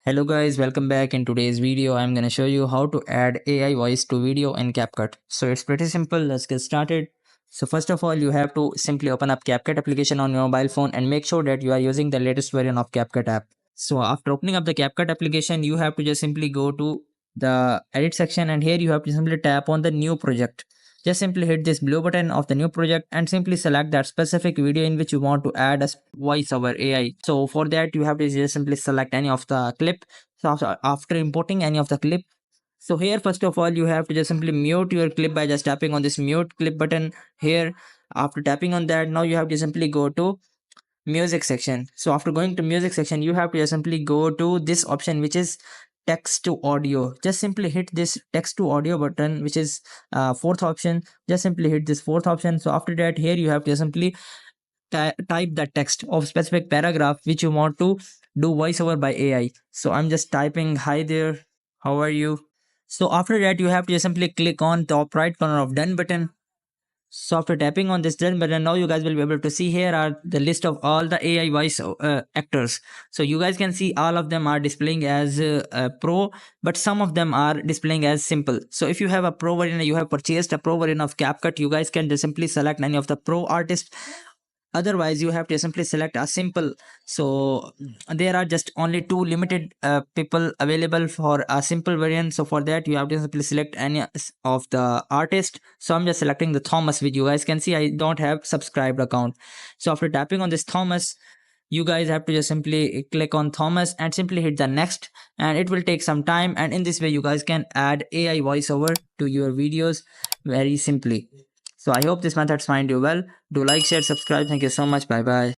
Hello guys, welcome back. In today's video I'm going to show you how to add AI voice to video in CapCut. So it's pretty simple, let's get started. So first of all you have to simply open up CapCut application on your mobile phone and make sure that you are using the latest version of CapCut app. So after opening up the CapCut application you have to just simply go to the edit section, and here you have to simply tap on the new project. Just simply hit this blue button of the new project and simply select that specific video in which you want to add a voice over AI. So for that you have to just simply select any of the clip. So after importing any of the clip, so here first of all you have to just simply mute your clip by just tapping on this mute clip button here. After tapping on that, now you have to simply go to music section. So after going to music section you have to just simply go to this option which is text to audio. Just simply hit this text to audio button, which is fourth option. Just simply hit this fourth option. So after that, here you have to simply type the text of specific paragraph which you want to do voiceover by AI. So I'm just typing, "Hi there, how are you?" So after that you have to just simply click on top right corner of done button. So after tapping on this done button, now you guys will be able to see here are the list of all the AI voice actors. So you guys can see all of them are displaying as pro, but some of them are displaying as simple. So if you have a pro version, you have purchased a pro version of CapCut, you guys can just simply select any of the pro artists. Otherwise you have to simply select a simple. So there are just only two limited people available for a simple variant. So for that you have to simply select any of the artist. So I'm just selecting the Thomas, which you guys can see I don't have subscribed account. So after tapping on this Thomas, you guys have to just simply click on Thomas and simply hit the next, and it will take some time, and in this way you guys can add AI voiceover to your videos very simply. So I hope this method find you well. Do like, share, subscribe. Thank you so much. Bye bye.